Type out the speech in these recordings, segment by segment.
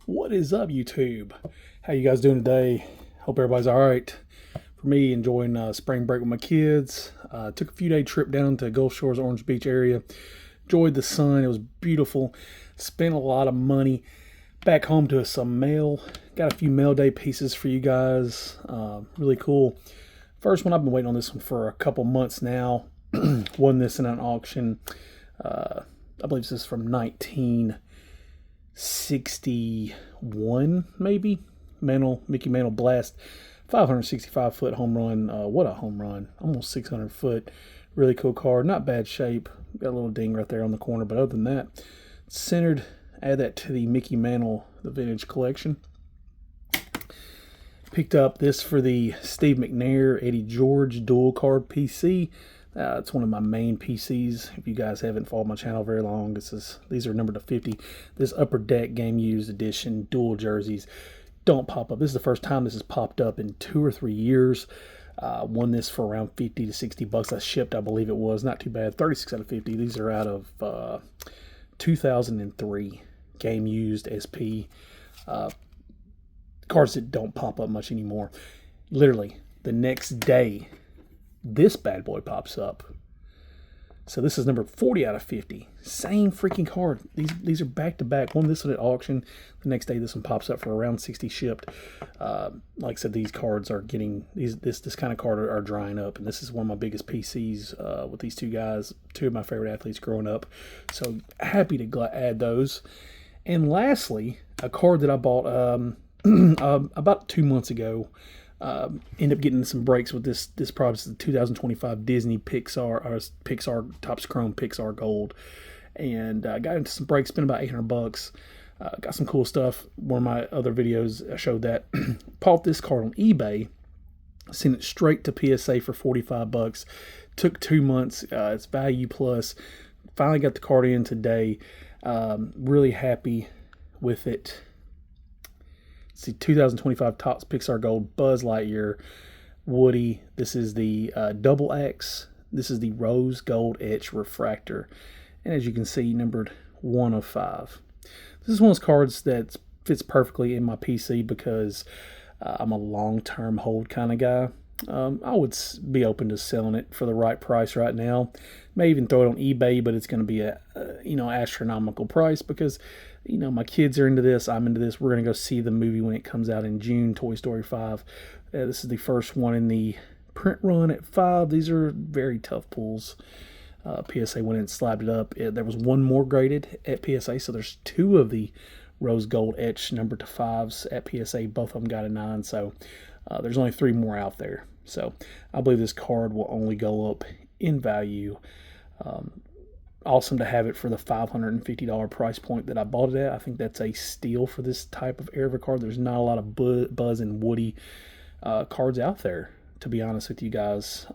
What is up, YouTube? How you guys doing today? Hope everybody's all right. For me, enjoying spring break with my kids. Took a few-day trip down to Gulf Shores, Orange Beach area. Enjoyed the sun. It was beautiful. Spent a lot of money. Back home to some mail. Got a few Mailday pieces for you guys. Really cool. First one, I've been waiting on this one for a couple months now. Won this in an auction. I believe this is from 1961, maybe. Mickey Mantle Blast, 565-foot home run. What a home run! Almost 600 foot. Really cool card. Not bad shape. Got a little ding right there on the corner, but other than that, centered. Add that to the Mickey Mantle, the vintage collection. Picked up this for the Steve McNair, Eddie George dual card PC. It's one of my main PCs. If you guys haven't followed my channel very long, these are numbered to 50. This Upper Deck Game Used Edition dual jerseys don't pop up. This is the first time this has popped up in 2 or 3 years. Won this for around 50 to 60 bucks. I shipped, I believe it was. Not too bad. 36 out of 50. These are out of 2003 Game Used SP. Cards that don't pop up much anymore. Literally, the next day, this bad boy pops up. So this is number 40 out of 50. Same freaking card. These are back to back. Won this one at auction. The next day, this one pops up for around 60 shipped. Like I said, these cards are getting this kind of card are drying up, and this is one of my biggest PCs with these two guys, two of my favorite athletes growing up. So happy to add those. And lastly, a card that I bought about 2 months ago. End up getting some breaks with this product. It's the 2025 Disney Pixar Topps Chrome Pixar Gold, and got into some breaks. Spent about 800 bucks. Got some cool stuff. One of my other videos I showed that. Bought this card on eBay. Sent it straight to PSA for 45 bucks. Took 2 months. It's value plus. Finally got the card in today. Really happy with it. It's the 2025 Topps Pixar Gold Buzz Lightyear Woody. This is the Double X. This is the Rose Gold Etch Refractor. And as you can see, numbered 1 of 5. This is one of those cards that fits perfectly in my PC because I'm a long-term hold kind of guy. I would be open to selling it for the right price right now. May even throw it on eBay, but it's going to be a astronomical price because my kids are into this. I'm into this. We're going to go see the movie when it comes out in June, Toy Story 5. This is the first one in the print run at 5. These are very tough pulls. PSA went in and slapped it up. There was one more graded at PSA, so there's 2 of the Rose Gold Etch numbered to 5s at PSA. Both of them got a 9, so there's only 3 more out there. So I believe this card will only go up in value. Awesome to have it for the $550 price point that I bought it at. I think that's a steal for this type of era card. There's not a lot of Buzz and Woody cards out there, to be honest with you guys.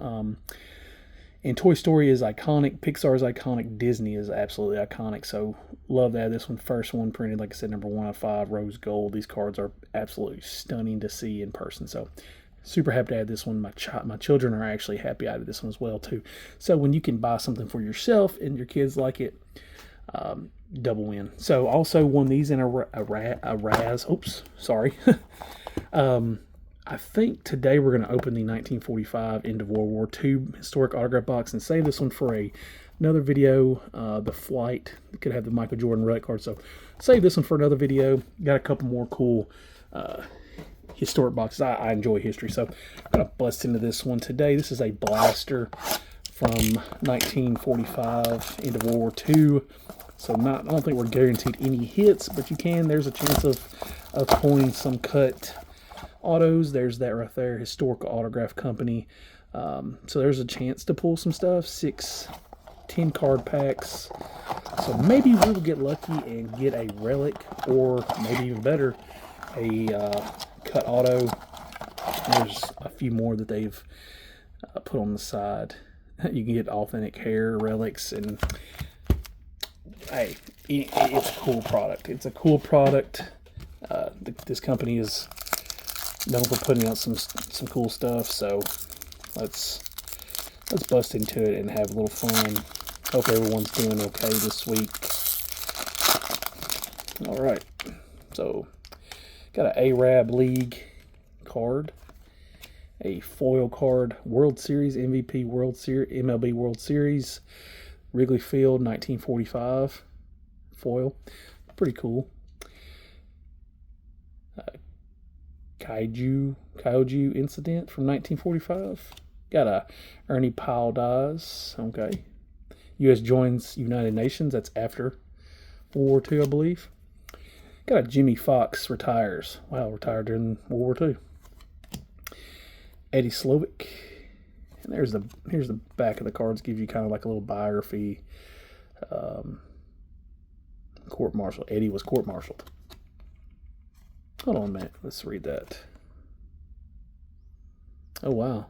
And Toy Story is iconic. Pixar is iconic. Disney is absolutely iconic. So love that. This one, first one printed, like I said, number 1 out of 5, rose gold. These cards are absolutely stunning to see in person. So super happy to add this one. My children are actually happy I added this one as well too. So when you can buy something for yourself and your kids like it, double win. So also won these in a Raz. Oops, sorry. I think today we're going to open the 1945 End of World War II historic autograph box and save this one for another video. The flight could have the Michael Jordan relic card, so save this one for another video. Got a couple more cool historic boxes. I enjoy history, so I'm going to bust into this one today. This is a blaster from 1945 End of World War II. So I don't think we're guaranteed any hits, but there's a chance of pulling some cut autos. There's that right there, historical autograph company. So there's a chance to pull some stuff. 6 10 card packs. So maybe we'll get lucky and get a relic, or maybe even better, a cut auto. There's a few more that they've put on the side. You can get authentic hair relics, and hey, it's a cool product. It's a cool product. This company is known for putting out some cool stuff, so let's bust into it and have a little fun. Hope everyone's doing okay this week. All right, so Got an Arab League card. A foil card. World Series, MVP World Series, MLB World Series. Wrigley Field, 1945. Foil. Pretty cool. Kaiju Incident from 1945. Got a Ernie Pyle dies. Okay. U.S. joins United Nations. That's after World War II, I believe. Got a Jimmy Fox retires. Wow, retired during World War II. Eddie Slovic. And here's the back of the cards. Gives you kind of like a little biography. Court-martialed. Eddie was court-martialed. Hold on a minute. Let's read that. Oh, wow.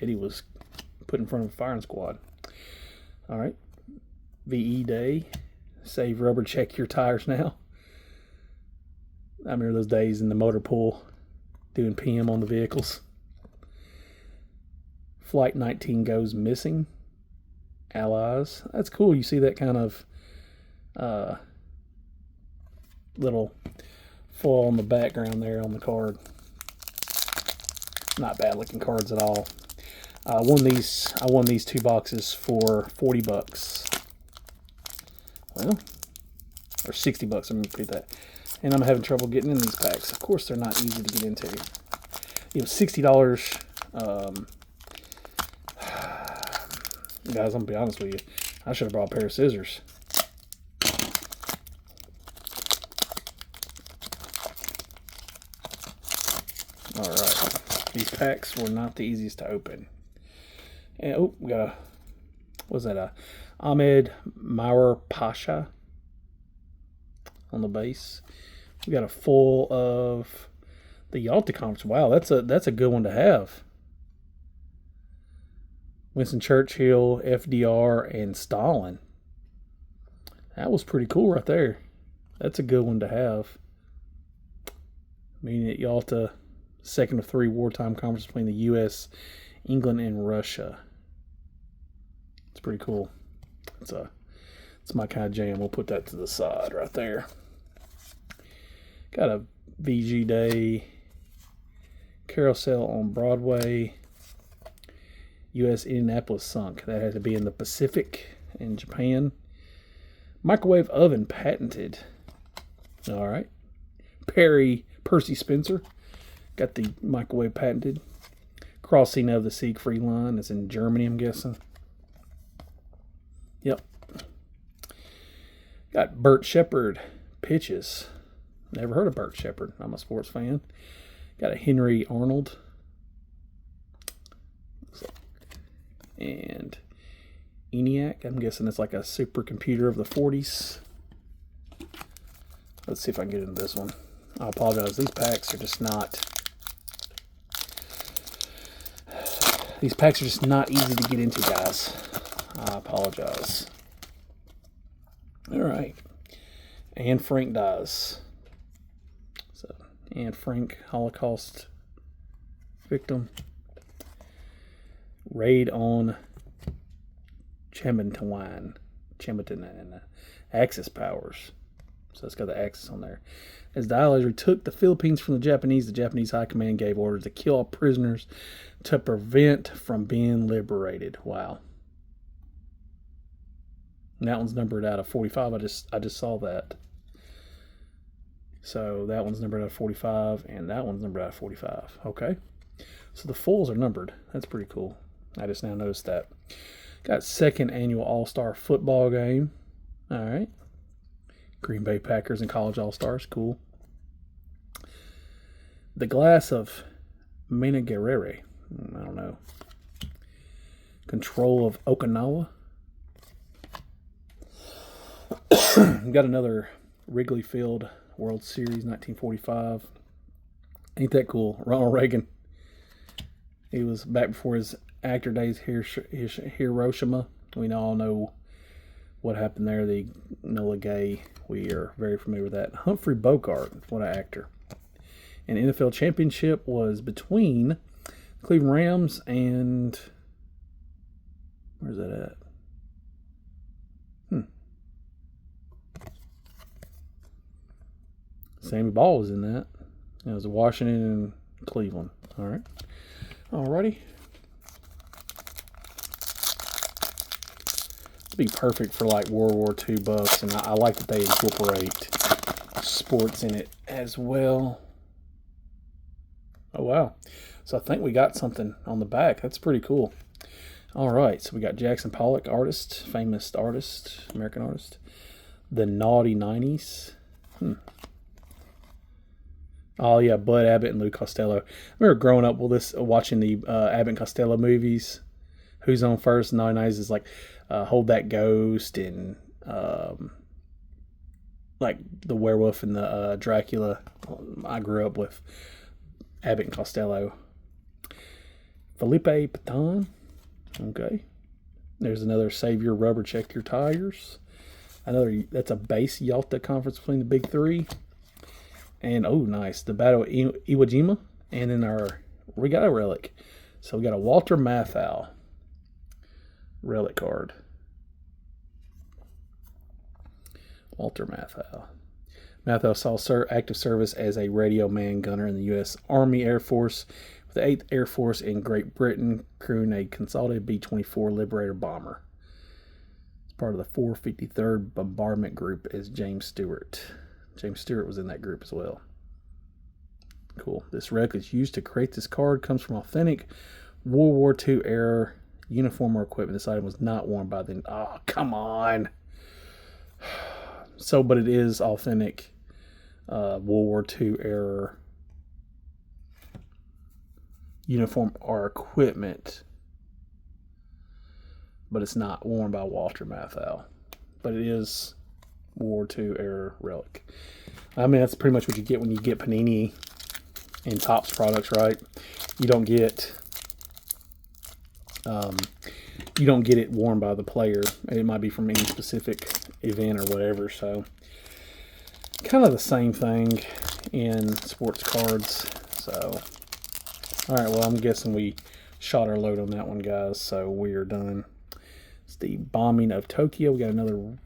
Eddie was put in front of a firing squad. All right. VE Day. Save rubber, check your tires now. I remember those days in the motor pool doing PM on the vehicles. Flight 19 goes missing. Allies. That's cool. You see that kind of little foil on the background there on the card. Not bad looking cards at all. I won these 2 boxes for $40. Well, or $60. Let me repeat that. And I'm having trouble getting in these packs. Of course, they're not easy to get into. It was $60. Guys, I'm gonna be honest with you. I should have brought a pair of scissors. All right, these packs were not the easiest to open. And oh, we got a Ahmed Maurer Pasha on the base. We got a full of the Yalta Conference. Wow, that's a good one to have. Winston Churchill, FDR, and Stalin. That was pretty cool right there. That's a good one to have. Meaning at Yalta, second of 3 wartime conferences between the U.S., England, and Russia. It's pretty cool. It's my kind of jam. We'll put that to the side right there. Got a VG Day, Carousel on Broadway, U.S. Indianapolis sunk. That had to be in the Pacific in Japan. Microwave oven patented. All right. Percy Spencer got the microwave patented. Crossing of the Siegfried Line is in Germany, I'm guessing. Yep. Got Burt Shepard pitches. Never heard of Burt Shepard. I'm a sports fan. Got a Henry Arnold. And ENIAC. I'm guessing it's like a supercomputer of the 40s. Let's see if I can get into this one. I apologize. These packs are just not... These packs are just not easy to get into, guys. I apologize. All right. Anne Frank dies. So, Anne Frank, Holocaust victim. Raid on Chemintawan and Axis powers. So it's got the Axis on there. As the Allies retook the Philippines from the Japanese high command gave orders to kill all prisoners to prevent from being liberated. Wow. And that one's numbered out of 45. I just saw that. So that one's numbered out of 45, and that one's numbered out of 45. Okay. So the fulls are numbered. That's pretty cool. I just now noticed that. Got second annual All-Star football game. All right. Green Bay Packers and College All-Stars. Cool. The Glass of Menegerere. I don't know. Control of Okinawa. Got another Wrigley Field World Series 1945. Ain't that cool? Ronald Reagan. He was back before his actor days, Hiroshima. We all know what happened there. The Enola Gay. We are very familiar with that. Humphrey Bogart. What an actor. And NFL championship was between Cleveland Rams and... Where's that at? Sammy Ball was in that. It was Washington and Cleveland. All right. Alrighty. It'd be perfect for like World War II buffs, and I like that they incorporate sports in it as well. Oh, wow. So I think we got something on the back. That's pretty cool. All right. So we got Jackson Pollock, artist, famous artist, American artist. The Naughty 90s. Oh, yeah. Bud Abbott and Lou Costello. I remember growing up with this, watching the Abbott and Costello movies. Who's on First? Naughty 90s is like Hold That Ghost and like the werewolf and the Dracula. I grew up with Abbott and Costello. Felipe Paton. Okay. There's another Savior Rubber Check Your Tires. That's a base Yalta conference between the big three. And, oh, nice. The Battle of Iwo Jima. And then we got a relic. So we got a Walter Matthau relic card. Walter Matthau. Matthau saw active service as a radio man gunner in the U.S. Army Air Force with the 8th Air Force in Great Britain, crewing a consolidated B-24 Liberator bomber. It's part of the 453rd Bombardment Group as James Stewart. James Stewart was in that group as well. Cool. This relic is used to create this card. Comes from authentic World War II era uniform or equipment. This item was not worn by them. Oh, come on. So, but it is authentic World War II era uniform or equipment, but it's not worn by Walter Matthau. But it is World War II era relic. I mean, that's pretty much what you get when you get Panini and Topps products, right? You don't get it worn by the player. It might be from any specific event or whatever. So, kind of the same thing in sports cards. So, all right. Well, I'm guessing we shot our load on that one, guys. So we are done. It's the Bombing of Tokyo. We got another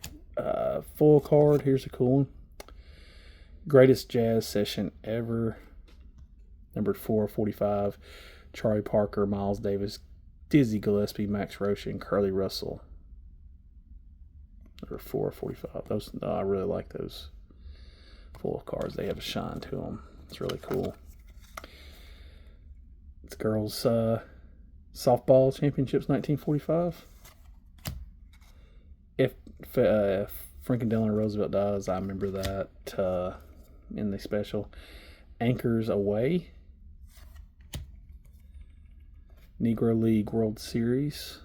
full card. Here's a cool one. Greatest jazz session ever. Number 445. Charlie Parker, Miles Davis, Dizzy Gillespie, Max Rocha, and Curly Russell. Number 445. Those, I really like those full cards. They have a shine to them. It's really cool. It's girls softball championships 1945. If Franklin Delano Roosevelt dies, I remember that in the special. Anchors Away. Negro League World Series.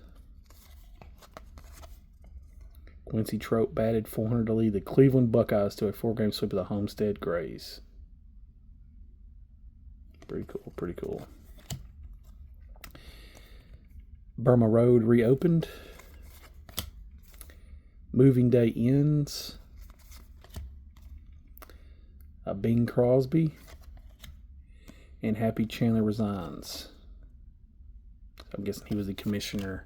Quincy Trope batted .400 to lead the Cleveland Buckeyes to a 4-game sweep of the Homestead Grays. Pretty cool, pretty cool. Burma Road reopened. Moving Day Ends. Bing Crosby. And Happy Chandler resigns. I'm guessing he was the commissioner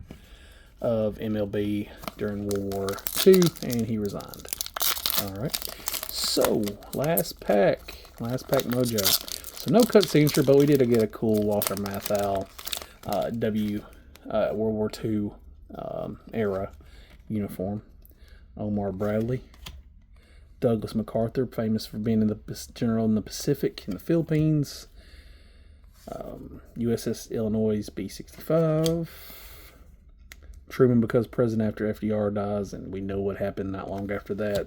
of MLB during World War II, and he resigned. All right. So, last pack mojo. So, no cut signature, but we did get a cool Walter Matthau World War II era uniform. Omar Bradley. Douglas MacArthur, famous for being the general in the Pacific in the Philippines. USS Illinois B-65. Truman becomes president after FDR dies, and we know what happened not long after that.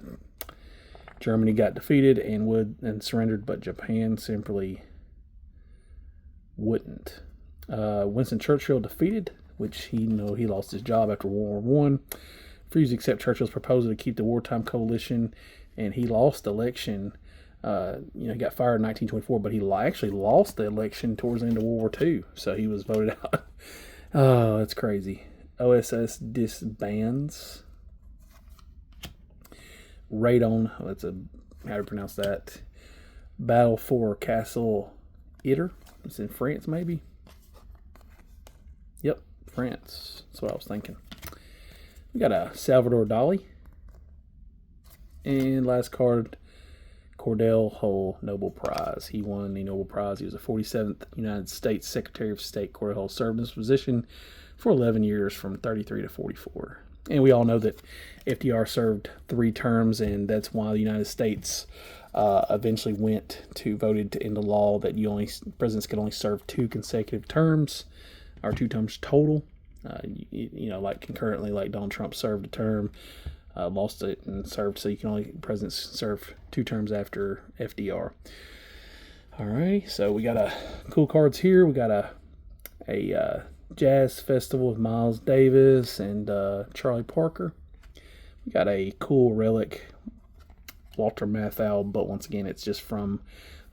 Germany got defeated and surrendered, but Japan simply wouldn't. Winston Churchill defeated, which he lost his job after World War I. Refused to accept Churchill's proposal to keep the wartime coalition, and he lost the election. He got fired in 1924, but he actually lost the election towards the end of World War II, so he was voted out. Oh, that's crazy. OSS disbands. Radon, how do you pronounce that? Battle for Castle Itter. It's in France, maybe? Yep, France. That's what I was thinking. We got a Salvador Dali. And last card, Cordell Hull Nobel Prize. He won the Nobel Prize. He was the 47th United States Secretary of State. Cordell Hull served in this position for 11 years from 33 to 44. And we all know that FDR served 3 terms, and that's why the United States eventually voted into law that presidents could only serve 2 consecutive terms, or 2 terms total. Like concurrently, like Donald Trump served a term, lost it and served, so presidents serve 2 terms after FDR. All right, so we got cool cards here. We got a jazz festival with Miles Davis and Charlie Parker. We got a cool relic, Walter Matthau, but once again, it's just from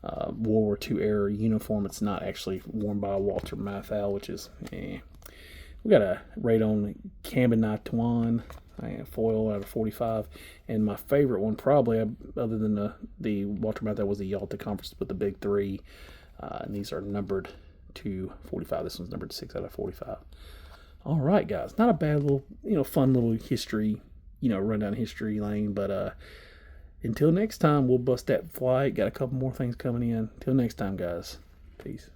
World War II era uniform. It's not actually worn by Walter Matthau, which is We got a Radon Cabanatuan foil out of 45, and my favorite one probably, other than the Walter Matthau, was the Yalta Conference with the big 3, and these are numbered to 45. This one's numbered 6 out of 45. All right, guys, not a bad little, fun little history, run down history lane, but until next time, we'll bust that flight. Got a couple more things coming in. Until next time, guys. Peace.